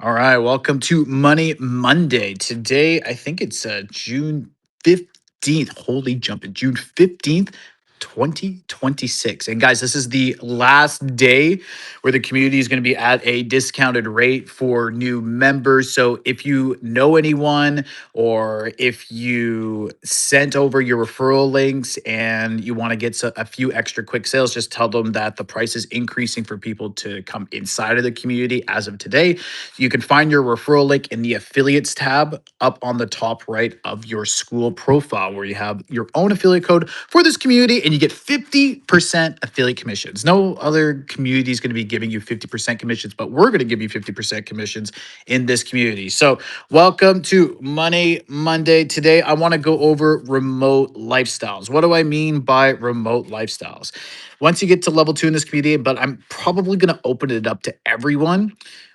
All right, welcome to Money Monday. Today, I think it's June 15th. Holy jumping, June 15th, 2026. And guys, this is the last day where the community is going to be at a discounted rate for new members. So if you know anyone or if you sent over your referral links and you want to get a few extra quick sales, just tell them that the price is increasing for people to come inside of the community as of today. You can find your referral link in the affiliates tab up on the top right of your school profile, where you have your own affiliate code for this community and you get 50% affiliate commissions. No other community is going to be giving you 50% commissions, but we're going to give you 50% commissions in this community. So, welcome to Money Monday. Today, I want to go over remote lifestyles. What do I mean by remote lifestyles? Once you get to level 2 in this community, but I'm probably going to open it up to everyone.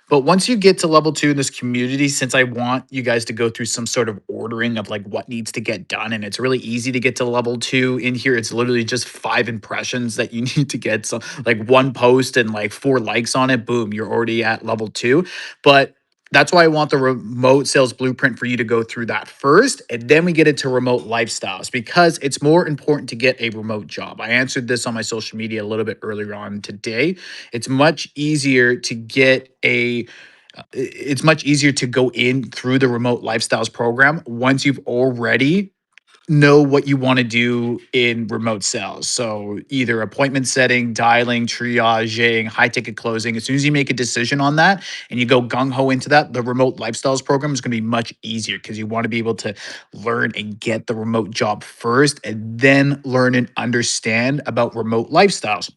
But once you get to level 2 in this community, since I want you guys to go through some sort of ordering of like what needs to get done, and it's really easy to get to level 2 in here. It's literally just 5 impressions that you need to get. So like one post and like 4 likes on it, boom, you're already at level 2. But that's why I want the remote sales blueprint for you to go through that first. And then we get into remote lifestyles because it's more important to get a remote job. I answered this on my social media a little bit earlier on today. It's much easier to get it's much easier to go in through the remote lifestyles program once you've already know what you want to do in remote sales. So either appointment setting, dialing, triaging, high ticket closing. As soon as you make a decision on that and you go gung ho into that, the remote lifestyles program is going to be much easier because you want to be able to learn and get the remote job first and then learn and understand about remote lifestyles.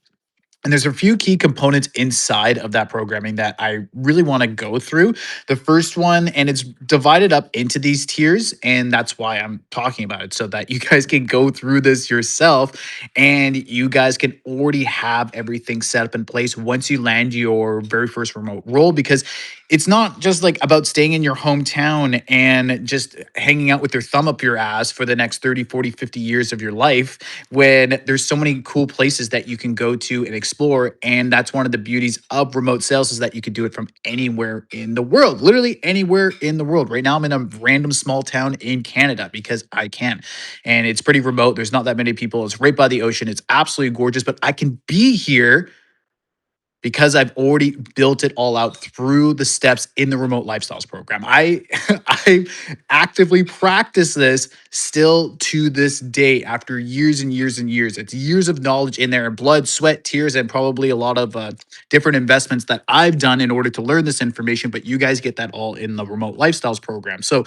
And there's a few key components inside of that programming that I really want to go through. The first one, and it's divided up into these tiers, and that's why I'm talking about it, so that you guys can go through this yourself and you guys can already have everything set up in place once you land your very first remote role. Because it's not just like about staying in your hometown and just hanging out with your thumb up your ass for the next 30, 40, 50 years of your life when there's so many cool places that you can go to and explore. And that's one of the beauties of remote sales, is that you could do it from anywhere in the world, literally anywhere in the world. Right now, I'm in a random small town in Canada because I can. And it's pretty remote. There's not that many people. It's right by the ocean. It's absolutely gorgeous, but I can be here because I've already built it all out through the steps in the remote lifestyles program. I I actively practice this still to this day after years and years and years. It's years of knowledge in there, blood, sweat, tears, and probably a lot of different investments that I've done in order to learn this information. But you guys get that all in the remote lifestyles program. So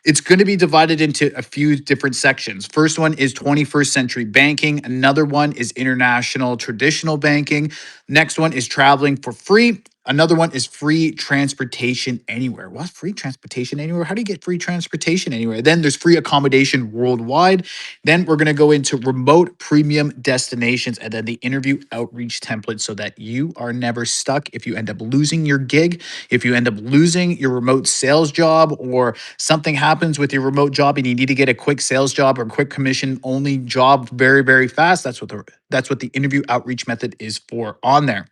it's going to be divided into a few different sections. First one is 21st century banking. Another one is international traditional banking. Next one is traveling for free. Another one is free transportation anywhere. What? Free transportation anywhere? How do you get free transportation anywhere? Then there's free accommodation worldwide. Then we're going to go into remote premium destinations and then the interview outreach template, so that you are never stuck if you end up losing your gig, if you end up losing your remote sales job, or something happens with your remote job and you need to get a quick sales job or quick commission only job very, very fast. That's what the interview outreach method is for on there.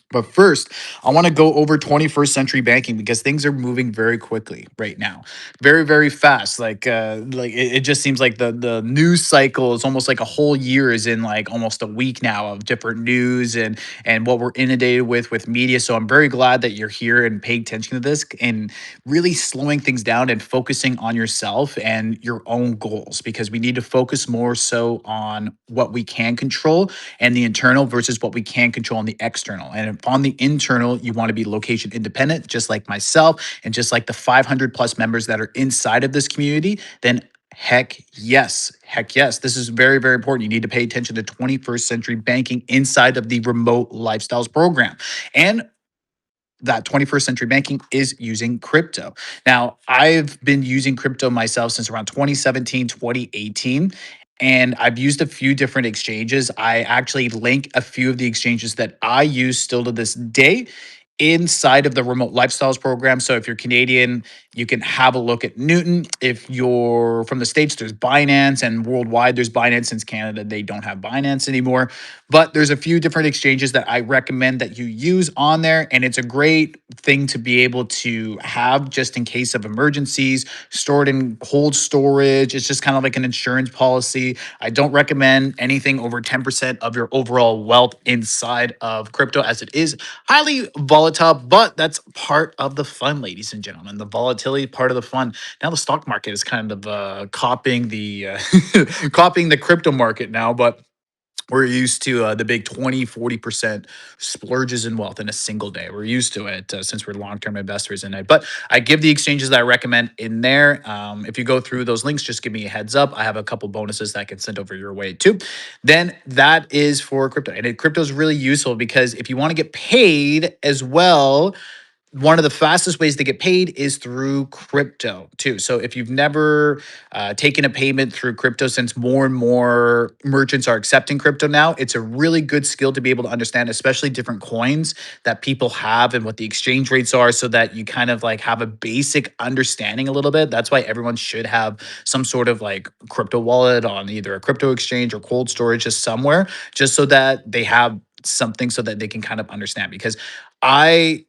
But first, I want to go over 21st century banking because things are moving very quickly right now. Very, very fast. It just seems like the news cycle is almost like a whole year is in like almost a week now of different news and what we're inundated with media. So I'm very glad that you're here and paying attention to this and really slowing things down and focusing on yourself and your own goals, because we need to focus more so on what we can control and the internal versus what we can control on the external. And if on the internal, you want to be location independent, just like myself and just like the 500 plus members that are inside of this community, then heck yes. Heck yes. This is very, very important. You need to pay attention to 21st century banking inside of the remote lifestyles program. And that 21st century banking is using crypto. Now, I've been using crypto myself since around 2017, 2018. And I've used a few different exchanges. I actually link a few of the exchanges that I use still to this day inside of the remote lifestyles program. So if you're Canadian, you can have a look at Newton. If you're from the States, there's Binance, and worldwide, there's Binance. Since Canada, they don't have Binance anymore. But there's a few different exchanges that I recommend that you use on there. And it's a great thing to be able to have just in case of emergencies, stored in cold storage. It's just kind of like an insurance policy. I don't recommend anything over 10% of your overall wealth inside of crypto, as it is highly volatile, but that's part of the fun, ladies and gentlemen. The volatility part of the fun. Now the stock market is kind of copying the copying the crypto market now, but we're used to the big 20, 40% splurges in wealth in a single day. We're used to it since we're long term investors in it. But I give the exchanges that I recommend in there. If you go through those links, just give me a heads up. I have a couple bonuses that I can send over your way too. Then that is for crypto. And crypto is really useful because if you want to get paid as well, one of the fastest ways to get paid is through crypto too. So if you've never taken a payment through crypto, since more and more merchants are accepting crypto now, it's a really good skill to be able to understand, especially different coins that people have and what the exchange rates are, so that you kind of like have a basic understanding a little bit. That's why everyone should have some sort of like crypto wallet on either a crypto exchange or cold storage, just somewhere, just so that they have something so that they can kind of understand. Because I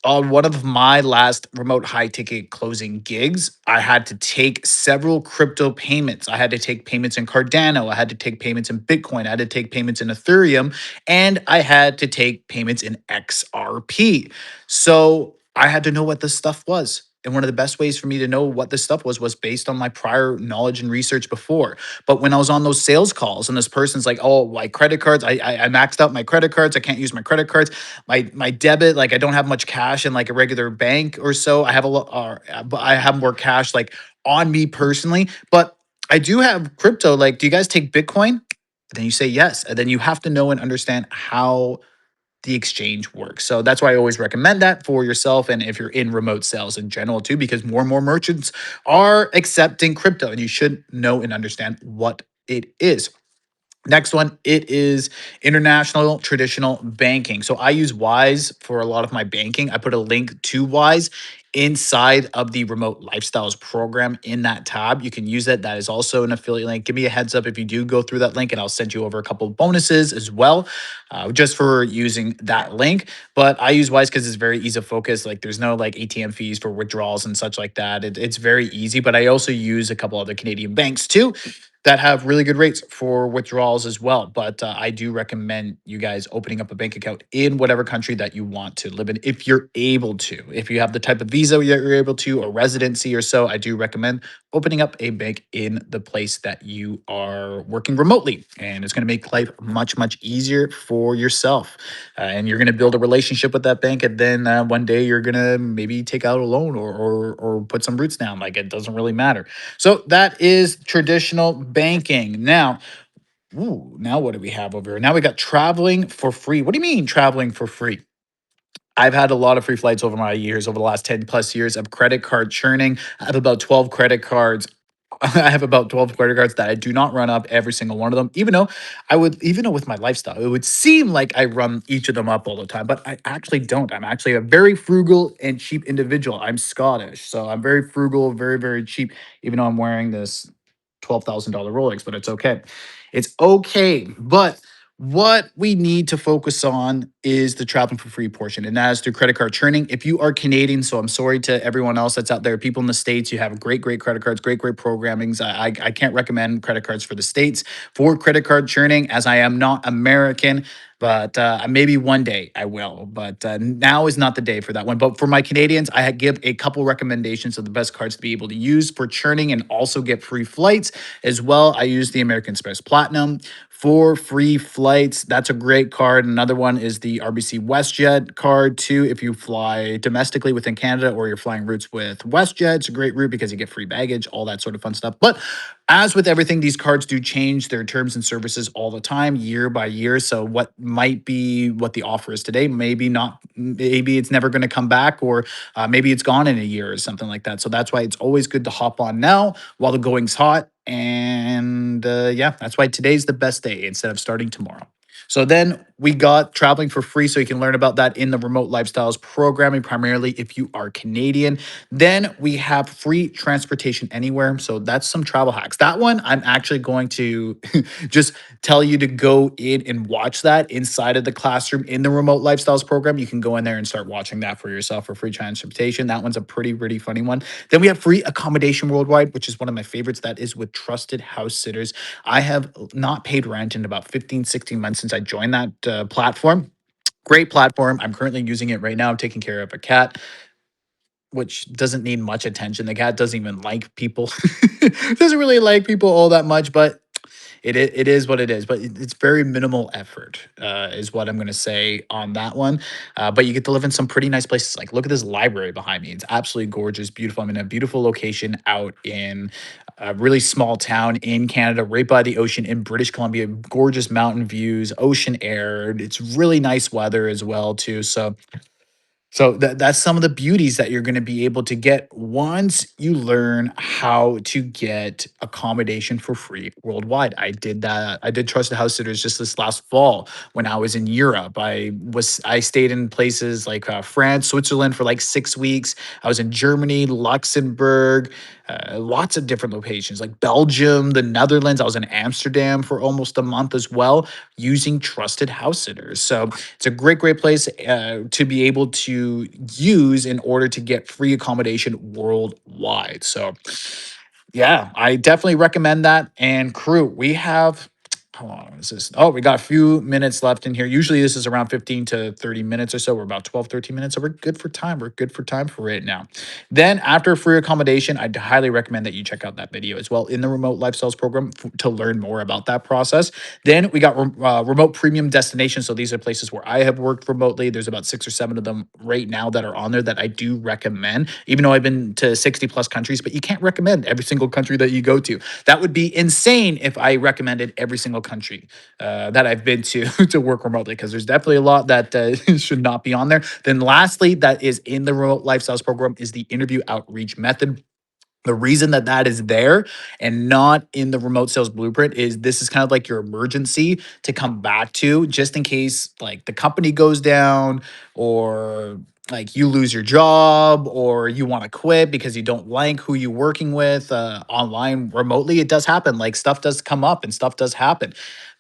on one of my last remote high ticket closing gigs, I had to take several crypto payments. I had to take payments in Cardano. I had to take payments in Bitcoin. I had to take payments in Ethereum. And I had to take payments in XRP. So I had to know what this stuff was. And one of the best ways for me to know what this stuff was based on my prior knowledge and research before. But when I was on those sales calls and this person's like, oh, my credit cards, I maxed out my credit cards. I can't use my credit cards. My debit, like I don't have much cash in like a regular bank or so. I have a lot, but I have more cash like on me personally. But I do have crypto. Like, do you guys take Bitcoin? And then you say yes, and then you have to know and understand how the exchange works. So that's why I always recommend that for yourself, and if you're in remote sales in general too, because more and more merchants are accepting crypto, and you should know and understand what it is. Next one, it is international traditional banking. So I use Wise for a lot of my banking. I put a link to Wise inside of the remote lifestyles program in that tab. You can use it. That is also an affiliate link. Give me a heads up if you do go through that link, and I'll send you over a couple of bonuses as well, just for using that link. But I use Wise because it's very easy to focus. Like there's no like ATM fees for withdrawals and such like that. It's very easy. But I also use a couple other Canadian banks too that have really good rates for withdrawals as well. But I do recommend you guys opening up a bank account in whatever country that you want to live in, if you're able to. If you have the type of visa that you're able to, or residency or so, I do recommend opening up a bank in the place that you are working remotely. And it's going to make life much, much easier for yourself. And you're going to build a relationship with that bank. And then one day you're going to maybe take out a loan, or put some roots down. Like it doesn't really matter. So that is traditional banking. Now, ooh, now what do we have over here? Now we got traveling for free. What do you mean traveling for free? I've had a lot of free flights over my years, over the last 10 plus years of credit card churning. I have about 12 credit cards. I have about 12 credit cards that I do not run up every single one of them, even though with my lifestyle, it would seem like I run each of them up all the time, but I actually don't. I'm actually a very frugal and cheap individual. I'm Scottish, so I'm very frugal, very, very cheap, even though I'm wearing this $12,000 Rolex, but it's okay. It's okay. But what we need to focus on is the traveling for free portion, and that is through credit card churning. If you are Canadian, so I'm sorry to everyone else that's out there, people in the States, you have great, great credit cards, great, great programmings. I can't recommend credit cards for the States for credit card churning, as I am not American. But maybe one day I will. But now is not the day for that one. But for my Canadians, I give a couple recommendations of the best cards to be able to use for churning and also get free flights as well. I use the American Express Platinum for free flights. That's a great card. Another one is the RBC WestJet card too. If you fly domestically within Canada, or you're flying routes with WestJet, it's a great route because you get free baggage, all that sort of fun stuff. But as with everything, these cards do change their terms and services all the time, year by year. So what might be what the offer is today, maybe not, maybe it's never going to come back, or maybe it's gone in a year or something like that. So that's why it's always good to hop on now while the going's hot. And yeah, that's why today's the best day instead of starting tomorrow. So then we got traveling for free. So you can learn about that in the remote lifestyles programming, primarily if you are Canadian. Then we have free transportation anywhere. So that's some travel hacks. That one, I'm actually going to just tell you to go in and watch that inside of the classroom in the remote lifestyles program. You can go in there and start watching that for yourself for free transportation. That one's a pretty funny one. Then we have free accommodation worldwide, which is one of my favorites. That is with trusted house sitters. I have not paid rent in about 15, 16 months since I joined that platform. Great platform. I'm currently using it right now. I'm taking care of a cat, which doesn't need much attention. The cat doesn't even like people. Doesn't really like people all that much, but it is what it is. But it's very minimal effort, is what I'm going to say on that one. But you get to live in some pretty nice places. Like, look at this library behind me. It's absolutely gorgeous, beautiful. I'm in a beautiful location out in a really small town in Canada, right by the ocean in British Columbia. Gorgeous mountain views, ocean air. It's really nice weather as well too. So that's some of the beauties that you're going to be able to get once you learn how to get accommodation for free worldwide. I did that. I did trusted house sitters just this last fall when I was in Europe. I stayed in places like France, Switzerland for like 6 weeks. I was in Germany, Luxembourg, lots of different locations like Belgium, the Netherlands. I was in Amsterdam for almost a month as well, using trusted house sitters. So it's a great place to be able to use in order to get free accommodation worldwide. So, yeah, I definitely recommend that. And crew, we have how long is this? Oh, we got a few minutes left in here. Usually this is around 15 to 30 minutes or so. We're about 12, 13 minutes. So we're good for time. We're good for time for right now. Then after free accommodation, I'd highly recommend that you check out that video as well in the remote lifestyles program to learn more about that process. Then we got remote premium destinations. So these are places where I have worked remotely. There's about 6 or 7 of them right now that are on there that I do recommend, even though I've been to 60 plus countries, but you can't recommend every single country that you go to. That would be insane if I recommended every single country that I've been to to work remotely, because there's definitely a lot that should not be on there. Then lastly, that is in the remote lifestyles program is the interview outreach method. The reason that that is there and not in the remote sales blueprint is this is kind of like your emergency to come back to just in case like the company goes down, or like you lose your job, or you want to quit because you don't like who you're working with online remotely. It does happen. Like, stuff does come up and stuff does happen.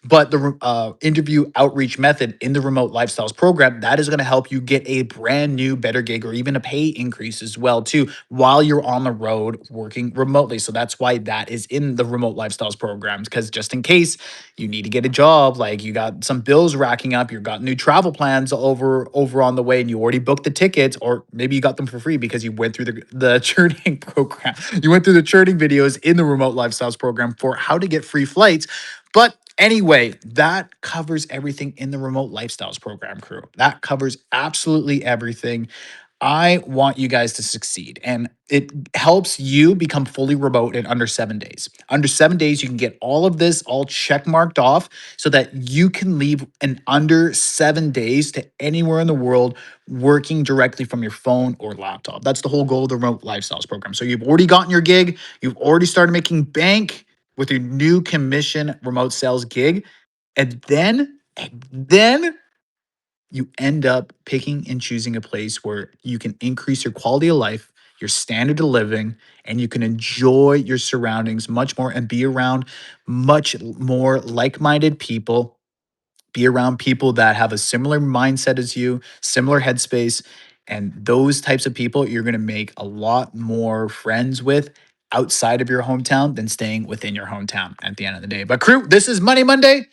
But the interview outreach method in the remote lifestyles program, that is going to help you get a brand new better gig or even a pay increase as well too while you're on the road working remotely. So that's why that is in the remote lifestyles programs, because just in case you need to get a job, like you got some bills racking up, you've got new travel plans over on the way, and you already booked the tickets, or maybe you got them for free because you went through the churning program. You went through the churning videos in the remote lifestyles program for how to get free flights. But anyway, that covers everything in the remote lifestyles program, crew. That covers absolutely everything. I want you guys to succeed, and it helps you become fully remote in under 7 days. Under 7 days, you can get all of this all check marked off so that you can leave in under 7 days to anywhere in the world working directly from your phone or laptop. That's the whole goal of the remote lifestyles program. So you've already gotten your gig, you've already started making bank with your new commission remote sales gig, and then you end up picking and choosing a place where you can increase your quality of life, your standard of living, and you can enjoy your surroundings much more and be around much more like minded people, be around people that have a similar mindset as you, similar headspace. And those types of people you're going to make a lot more friends with outside of your hometown than staying within your hometown at the end of the day. But crew, this is Money Monday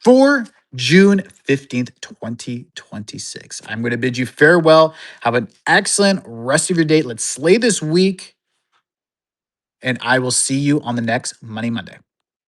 for June 15th, 2026. I'm going to bid you farewell. Have an excellent rest of your day. Let's slay this week, and I will see you on the next Money Monday.